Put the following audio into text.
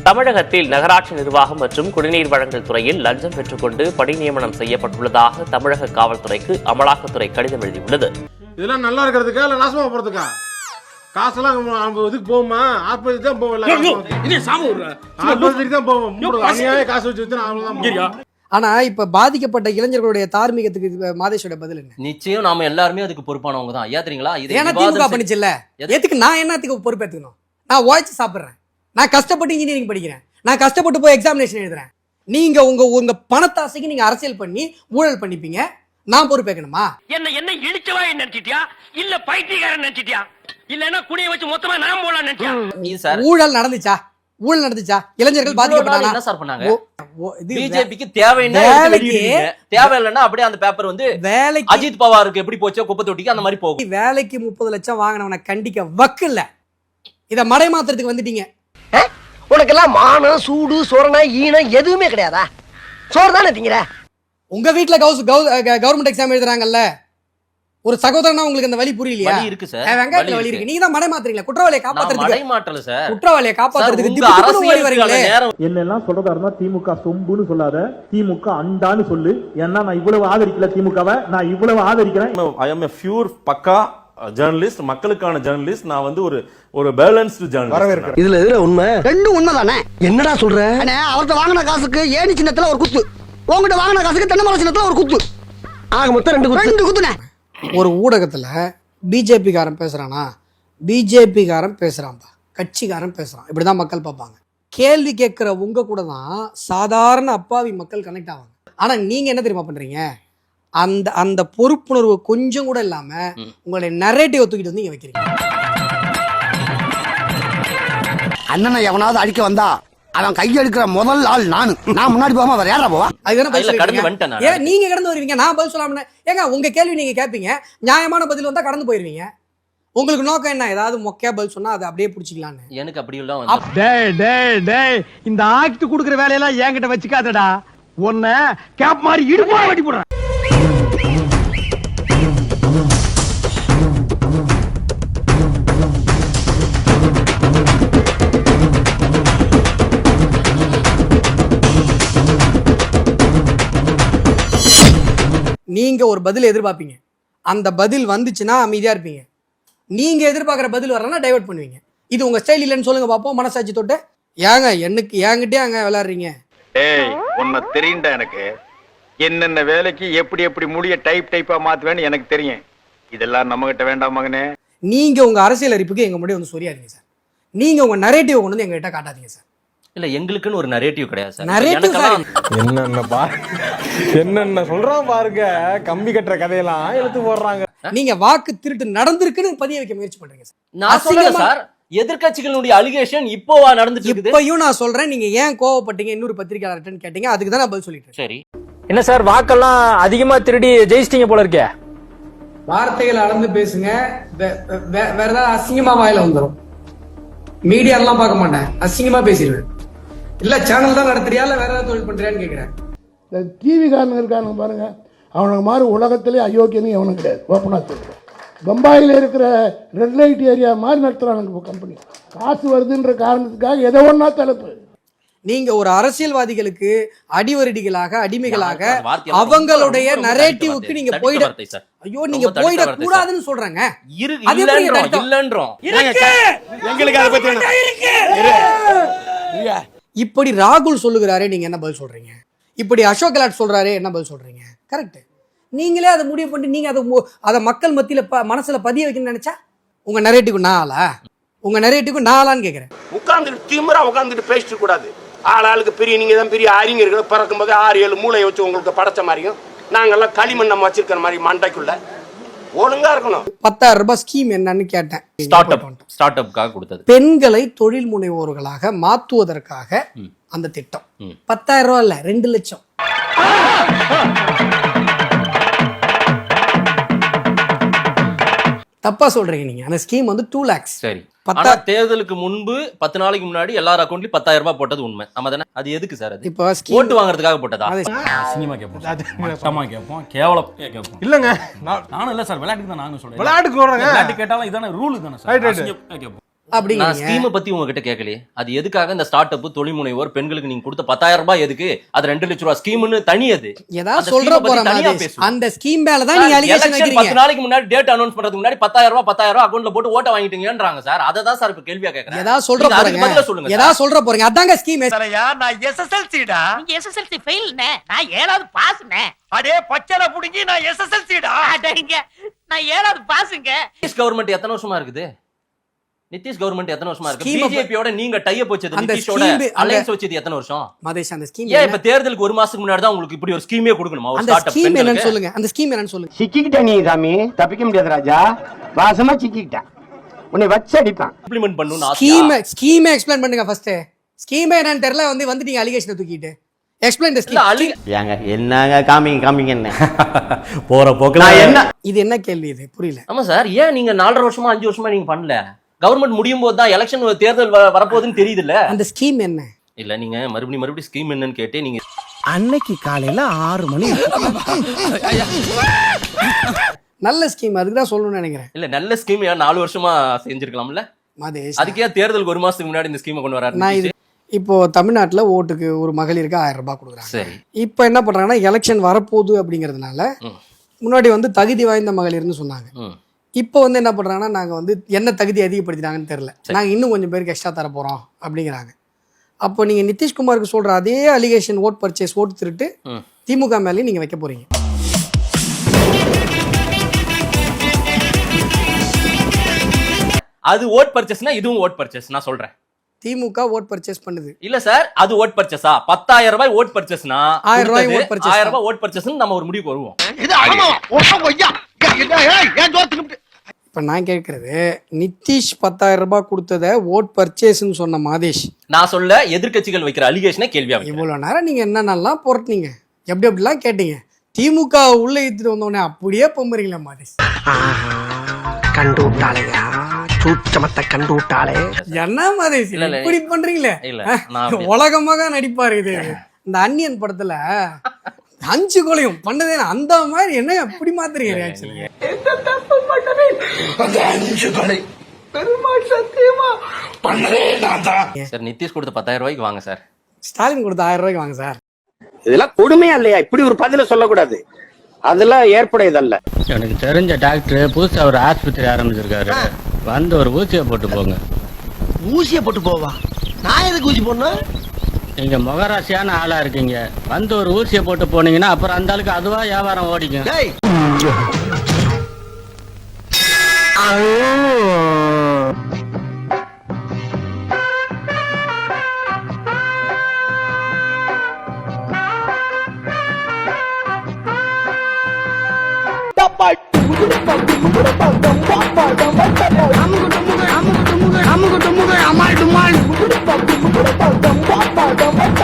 தமிழகத்தில் நகராட்சி நிர்வாகம் மற்றும் குடிநீர் வழங்கல் துறையில் லஞ்சம் பெற்றுக்கொண்டு பணி நியமனம் செய்யப்பட்டுள்ளதாக தமிழக காவல்துறைக்கு அமலாக்கத்துறை கடிதம் எழுதியுள்ளது. இதெல்லாம் நல்லா இருக்கிறதுக்கா இல்ல நாசமா போறதுக்கா? காசெல்லாம் இதுக்கு போகுமா? ஆஸ்பத்திரிக்கு தான் போகல. ஆஸ்பத்திரிக்கு தான் போவோம். அநியாய காசு வச்சு வச்சு அவ்வளவுதான். ஆனா இப்ப பாதிக்கப்பட்ட இளைஞர்களுடைய தார்மீகத்துக்கு மாதேஷோட பதில் என்ன? நிச்சயம் நாம எல்லாருமே அதுக்கு பொறுப்பானவங்க தான். ஐயா தெரியுங்களா? ஏன்னா திமுக பண்ணிச்சுல்ல, எதுக்கு நான் என்னத்துக்கு பொறுப்பேற்றுக்கணும்? நான் உழைச்சு சாப்பிடுறேன், நான் கஷ்டப்பட்டு இன்ஜினியரிங் படிக்கிறேன், நான் கஷ்டப்பட்டு போய் எக்ஸாமினேஷன் எழுதுறேன். நீங்க உங்க பணத்தாசைக்கு நீங்க அரசியல் பண்ணி ஊழல் பண்ணிப்பீங்க, நான் பொறுப்பேற்கணுமா? என்ன இழிச்சவா நினைச்சிட்டியா இல்ல பைத்தியக்காரன் நினைச்சிட்டியா இல்லன்னா குடியை வச்சு மொத்தமா நான் போலாம் நினைச்சியா? ஊழல் நடந்துச்சா? ஊழல் நடந்துச்சா? இளைஞர்கள் பாதிக்கப்பட்டாங்க. என்ன சார் பண்ணாங்க? பிஜேபிக்கு தேவையில்லைன்னா அப்படியே அந்த பேப்பர் வந்து வேலைக்கு அஜித் பவாருக்கு எப்படி போச்சோ குப்பை தொட்டிக்கு அந்த மாதிரி போகும். வேலைக்கு 30 லட்சம் வாங்கினவனை கண்டிக்க வக்கு இல்ல. இத மடை மாத்திரத்துக்கு வந்துட்டீங்க. உனக்கெல்லாம் மானம் சூடு சொரணை ஈனம் எதுவுமே கிடையாதா? சோறு தானே திங்கிற? உங்க வீட்டுல கவர்மெண்ட் எக்ஸாம் எழுதுறாங்கல்ல, ஒரு சகோதரனா உங்களுக்கு அந்த வழி புரியலையா? வலி இருக்கு சார், வெங்காயத்துல வலி இருக்கு. நீங்க தான் மடை மாத்துறீங்களா? குற்றவாளியை காப்பாத்துறதுக்கு மடை மாற்றல சார், குற்றவாளியை காப்பாத்துறதுக்கு திப்பு ஓடி வரீங்களே. என்னெல்லாம் சொல்றதா இருந்தா திமுக சொம்புன்னு சொல்லாத, திமுக அண்டான்னு சொல்லு. ஏன்னா நான் இவ்வளவு ஆதரிக்கல திமுகவை, நான் இவ்வளவு ஆதரிக்கிறேன். ஐ அம் எ பியூர் பக்கா ஜர்னலிஸ்ட், மக்களுக்கான ஜர்னலிஸ்ட். நான் வந்து ஒரு பேலன்ஸ்டு ஜர்னலிஸ்ட். இதுல உண்மை ரெண்டும் உண்மைதானே? என்னடா சொல்ற? அவர்கிட்ட வாங்கின காசுக்கு ஏணி சின்னத்துல ஒரு குத்து, உங்ககிட்ட வாங்கின காசுக்கு தென்னை மரம் சின்னத்துல ஒரு குத்து, ஆக மொத்தம் ரெண்டு குத்துனே. ஒரு ஊடகத்துல பிஜேபி காரன் பேசுறானா, பிஜேபி காரன் பேசுறான்பா, கட்சிக்காரன் பேசுறான், இப்படிதான் மக்கள் பார்ப்பாங்க. கேள்வி கேட்கிற உங்க கூட தான் சாதாரண அப்பாவி மக்கள் கனெக்ட் ஆவாங்க. ஆனா நீங்க என்ன தெரியுமா பண்றீங்க? அந்த பொறுப்புணர்வு கொஞ்சம் கூட இல்லாம உங்களுடைய நரேட்டிவ் தூக்கிட்டு வந்து இங்க வைக்கிறீங்க. அண்ணனை எவனாவது அடிக்க வந்தா அவன் கையெடுக்கிற முதல் ஆள் நான் முன்னாடி போகாம அவர் யாரா போவா? நீங்க கடந்து வருவீங்க, நான் பதில் சொல்லாம. ஏங்க உங்க கேள்வி நீங்க கேட்பீங்க, நியாயமான பதில் வந்தா கடந்து போயிருவீங்க. உங்களுக்கு நோக்கம் என்ன? ஏதாவது மொக்கையா பதில் சொன்னா அதை அப்படியே புடிச்சிக்கலான்னு. எனக்கு அப்படி எல்லாம் இந்த ஆக்ட் குடுக்குற வேலையெல்லாம் என்கிட்ட வச்சுக்காதடா, உன்னை கேப் மாதிரி இடுப்பா வெட்டி போடுறேன். நீங்க ஒரு பதில் எதிர்பார்ப்பீங்க, அந்த பதில் வந்துச்சுன்னா அமைதியா இருப்பீங்க. நீங்க எதிர்பார்க்குற பதில் வரலன்னா டைவர்ட் பண்ணுவீங்க. இது உங்க ஸ்டைல் இல்லைன்னு சொல்லுங்க பாப்போம். மனசாட்சி தொட்டு ஏங்க என்கிட்டயே அங்க விளையாடுறீங்க? ஏய் உன்னை தெரியும்டா, எனக்கு என்னென்ன வேலைக்கு எப்படி முடிய டைப்பா மாத்துவேன்னு எனக்கு தெரியும். இதெல்லாம் நம்ம கிட்ட வேண்டாம் மகனே. நீங்க உங்க அரசியல் அறிப்புக்கு எங்க முன்னாடி வந்து சொரியாதீங்க சார். நீங்க உங்க நரேட்டிவ் கொண்டு வந்து எங்க கிட்ட காட்டாதீங்க சார். இல்ல எங்களுக்குன்னு ஒரு நரேட்டிவ் கிடையாது சார். என்னென்ன சொல்றான் பாருங்க, கம்பி கட்டுற கதையெல்லாம் எடுத்து போடுறாங்க. நீங்க வாக்கு திருட்டு நடந்திருக்குன்னு பதிய வைக்க முயற்சி பண்றீங்க சார். நான் சொல்றேன் சார், எதிர்க்கட்சிகளுடைய அலிகேஷன் இப்போவா நடந்துட்டு இருக்குது? இப்பயும் நான் சொல்றேன், நீங்க ஏன் கோவப்பட்டீங்க இன்னொரு பத்திரிகையாளர்கிட்ட கேட்டீங்க, அதுக்கு தான் நான் பதில் சொல்லிட்டேன். சரி, என்ன சார் வாக்கெல்லாம் அதிகமா திருடி ஜெயிச்சிட்டீங்க போல இருக்கே? வார்த்தைகள் அளந்து பேசுங்க, வேற ஏதாவது அசிங்கமா வாயில வந்துடும். மீடியா எல்லாம் பார்க்க மாட்டேன், அசிங்கமா பேசிடுவேன். இல்ல சேனல் தான் நடத்துறியா இல்ல வேற ஏதாவது தொழில் பண்றியான்னு கேக்குறேன். டிவி காரனுங்க இருக்கானுங்க பாருங்க, அவனுக்கு மாதிரி உலகத்திலே அயோக்கியன்னு எவனும் கிடையாது. ஓப்பனா சொல்றேன், பம்பாயில் இருக்கிற ரெட் லைட் ஏரியா மாதிரி நடத்துறானுங்க கம்பெனி. காசு வருதுன்ற காரணத்துக்காக எதை ஒன்னா தலைப்பு. நீங்க ஒரு அரசியல்வாதிகளுக்கு அடிவருடிகளாக அடிமைகளாக அவங்களுடைய நரேட்டிவ்க்கு நீங்க போயிட, ஐயோ நீங்க போயிட கூடாதுன்னு சொல்றாங்க. இப்படி ராகுல் சொல்லுகிறாரே, நீங்க என்ன பதில் சொல்றீங்க? இப்படி அசோக் கெலாட் சொல்றாரு, என்ன பதில் சொல்றீங்க? கரெக்ட். நீங்களே அதை முடிவு பண்ணி நீங்க அதை மக்கள் மத்தியில மனசுல பதிய வைக்கணும்னு நினைச்சா உங்க நரேட்டிவ்க்கு நாளா? உங்க நரேட்டிவ்க்கு நாளான்னு கேக்குறேன். உட்கார்ந்துட்டு திமிரா உட்கார்ந்துட்டு பேசிட்டு கூடாது. ஆளுக்கு பெரிய நீங்க தான் பெரிய அறிஞர்கள், பிறக்கும் போது 6-7 மூளையை வச்சு உங்களுக்கு படைச்ச மாதிரியும் நாங்கெல்லாம் களிமண் நம்ம வச்சிருக்கிற மாதிரி மண்டைக்குள்ள ஒழுங்கா இருக்கணும். 10,000 ரூபாய் ஸ்கீம் என்னன்னு கேட்டேன். ஸ்டார்ட் அப்காக கொடுத்தது. பெண்களை தொழில் முனைவோர்களாக மாற்றுவதற்காக அந்த திட்டம். 10,000 ரூபாய் இல்ல, 2 லட்சம். தப்பா சொல்றீங்க நீங்க. அந்த ஸ்கீம் வந்து 2 lakhs. சரி, தேர்தலுக்கு முன்பு 10 நாளைக்கு முன்னாடி எல்லார் அக்கௌண்ட்லயும் 10,000 ரூபாய் போட்டது உண்மை. நம்ம தானே? அது எதுக்கு சார்? அது இப்போ ஓட்டு வாங்குறதுக்காக போட்டதா? சினிமா கேட்போம், கேவலம் கேட்போம். இல்லங்க, நானும் இல்ல சார், விளையாட்டுக்கு தான் நானும் சொல்றேன். விளையாட்டுக்கு சொல்றேன். விளையாட்டு கேட்டாலும் இதான ரூல் தானே சார்? கேட்போம். நான் அப்படிங்கிறீங்க. ஸ்கீமை பத்தி உங்ககிட்ட கேட்கலையே. அது எதுக்காக இந்த ஸ்டார்ட் அப் தொழில் முனைவோர் பெண்களுக்கு நீங்க கொடுத்த 10,000 ரூபாய் எதுக்கு? அது 2 லட்சம் ரூபாய் ஸ்கீம்னு தனி. அது ஏதாவது அந்த சொல்ற scheme பத்தி போற தனியா மாதிரி பேசுவோம். அந்த ஸ்கீம் மேல தான் நீங்க அலிகேஷன் எலெக்ஷன் வைக்கிறீங்க. 10 நாளைக்கு முன்னாடி டேட் அனௌன்ஸ் பண்றதுக்கு முன்னாடி 10,000 ரூபாய் அக்கவுண்ட்ல போட்டு ஓட்ட வாங்கிட்டீங்கன்றாங்க சார். அதை தான் சார் இப்ப கேள்வியா கேக்குறேன். ஏதாவது சொல்ற நீங்க அதுக்கு பதிலா போறீங்க, சொல்லுங்க. ஏதாவது சொல்ற போறீங்க. அதாங்க ஸ்கீம். நான் எஸ்எஸ்எல்சிடா. நீங்க எஸ்எஸ்எல்சி ஃபெயில்னே. நான் 7வது பாஸ்னே. அடே பச்சனை புடிங்கி நான் எஸ்எஸ்எல்சிடா. அடங்க நான் 7வது பாஸ்ங்க. நிதிஷ் கவர்மெண்ட் எத்தனை வருஷமா இருக்குது? நிதிஷ் கவர்மெண்ட் எத்தனை வருஷமா இருக்கு? Scheme பிஜேபியோட நீங்க டை அப் வச்சது, அந்த நிதிஷோட scheme, அலையன்ஸ் வச்சது எத்தனை வருஷம்? மதேஷ், அந்த ஸ்கீம் ஏன் இப்ப தேர்தலுக்கு 1 மாசத்துக்கு முன்னாடி தான் உங்களுக்கு இப்படி ஒரு ஸ்கீமே கொடுக்கணுமா? ஒரு அந்த ஸ்டார்ட் அப் ஸ்கீம் என்னன்னு பெண்களுக்கு சொல்லுங்க. அந்த ஸ்கீம் என்னன்னு சொல்லுங்க. சிக்கிக்கிட்ட நீ சாமி, தப்பிக்க முடியாது ராஜா. வாசமா சிக்கிக்கிட்ட உன்னை வச்சு அடிப்பான். இம்ப்ளிமெண்ட் பண்ணனும்னு ஸ்கீம் எக்ஸ்பிளைன் பண்ணுங்க ஃபர்ஸ்ட். ஸ்கீம் என்னன்னு தெரியல, வந்துட்டீங்க அலிகேஷனை தூக்கிட்டு. எக்ஸ்பிளைன் தி ஸ்கீம். ஏங்க என்னங்க காமிங்க என்ன போற போக்குல என்ன இது என்ன கேள்வி இது? புரியல. ஆமா சார், ஏன் நீங்க 4.5 வருஷமா 5 வருஷமா நீங்க பண்ணல? கவர்மெண்ட் முடியும் போது தான் எலெக்ஷன் தேர்தல் வரப்போகுதுன்னு தெரியுது இல்ல? அந்த ஸ்கீம் என்ன? இல்ல நீங்க மறுபடியும் ஸ்கீம் என்னன்னு கேட்டே நீங்க அன்னைக்கு காலையில 6 மணி. நல்ல ஸ்கீம், அதுக்கு தான் சொல்லணும்னு நினைக்கிறேன். இல்ல நல்ல ஸ்கீம் 4 வருஷமா செஞ்சிருக்கலாம்ல. மதேஷ், அதுக்கே தேர்தலுக்கு 1 மாசத்துக்கு முன்னாடி இந்த ஸ்கீமை கொண்டு வராரு. நான் இது இப்போ தமிழ்நாட்டுல ஓட்டுக்கு ஒரு மகளிருக்கு 1000 ரூபாய் கொடுக்குறாங்க. சரி, இப்போ என்ன பண்றாங்கன்னா எலெக்ஷன் வரப்போகுது அப்படிங்கிறதுனால முன்னாடி தகுதி வாய்ந்த மகளிர்னு சொன்னாங்க. இப்போ என்ன பண்றாங்கன்னா நாங்க என்ன தகுதி அதிகப்படுத்தினாங்கன்னு தெரியல, நாங்க இன்னும் கொஞ்சம் பேருக்கு எக்ஸ்ட்ரா தர போறோம் அப்படிங்கிறாங்க. அப்போ நீங்க நிதிஷ்குமாருக்கு சொல்ற அதே அலிகேஷன், ஓட் பர்ச்சேஸ், ஓட்டு திருட்டு திமுக மேலேயும் நீங்க வைக்க போறீங்க. அது ஓட் பர்ச்சேஸ்னா இதுவும் ஓட் பர்ச்சேஸ் நான் சொல்றேன். திமுக ஓட் பர்ச்சேஸ் பண்ணுது. இல்ல சார், அது ஓட் பர்ச்சேஸா? 10,000 ரூபாய் ஓட் பர்ச்சேஸ்னா 1000 ரூபாய் ஓட் பர்ச்சேஸ், 1000 ரூபாய் ஓட் பர்ச்சேஸ் நம்ம ஒரு முடிவுக்கு வருவோம். இப்ப நான் கேட்கறது, நிதிஷ் 10,000 ரூபாய் கொடுத்தத ஓட் பர்ச்சேஸ்ன்னு சொன்ன மாதேஷ், நான் சொல்ல எதிர்க்கட்சிகள் வைக்கிற அலிகேஷனை கேள்வியா வைக்கிறேன். இவ்வளவு நேரம் நீங்க என்னென்னலாம் போறீங்க, எப்படிலாம் கேட்டீங்க, திமுக உள்ள இழுத்துட்டு வந்தோடனே அப்படியே பொம்புறீங்களா மாதேஷ்? கண்டு விட்டாளையா, சூச்சமத்தை கண்டு விட்டாளே. என்ன மாதேஷ் இப்படி பண்றீங்களே? உலகமாக நடிப்பாரு இது. இந்த அன்னியன் படத்துல 5 கொலையும் பண்ணதே அந்த மாதிரி என்ன எப்படி மாத்துறீங்க ரியாக்ஷன்? சார் நிதிஷ் கொடுத்த 10,000 ரூபாய்க்கு வாங்க சார். ஸ்டாலின் கொடுத்த 1000 ரூபாய்க்கு வாங்க சார். இதெல்லாம் கொடுமையா இல்லையா? இப்படி ஒரு பதில சொல்லக்கூடாது, அதெல்லாம் ஏற்புடையதல்ல. எனக்கு தெரிஞ்ச டாக்டர் புதுசா ஒரு ஆஸ்பத்திரி ஆரம்பிச்சிருக்காரு, ஒரு ஊசியை போட்டு போங்க. ஊசியை போட்டு போவா? நான் எதுக்கு ஊசி போடணும்? நீங்க முகராசியான ஆளா இருக்கீங்க, ஒரு ஊசியை போட்டு போனீங்கன்னா அப்புறம் அந்த ஆளுக்கு அதுவா வியாபாரம் ஓடிக்கும். டப்பா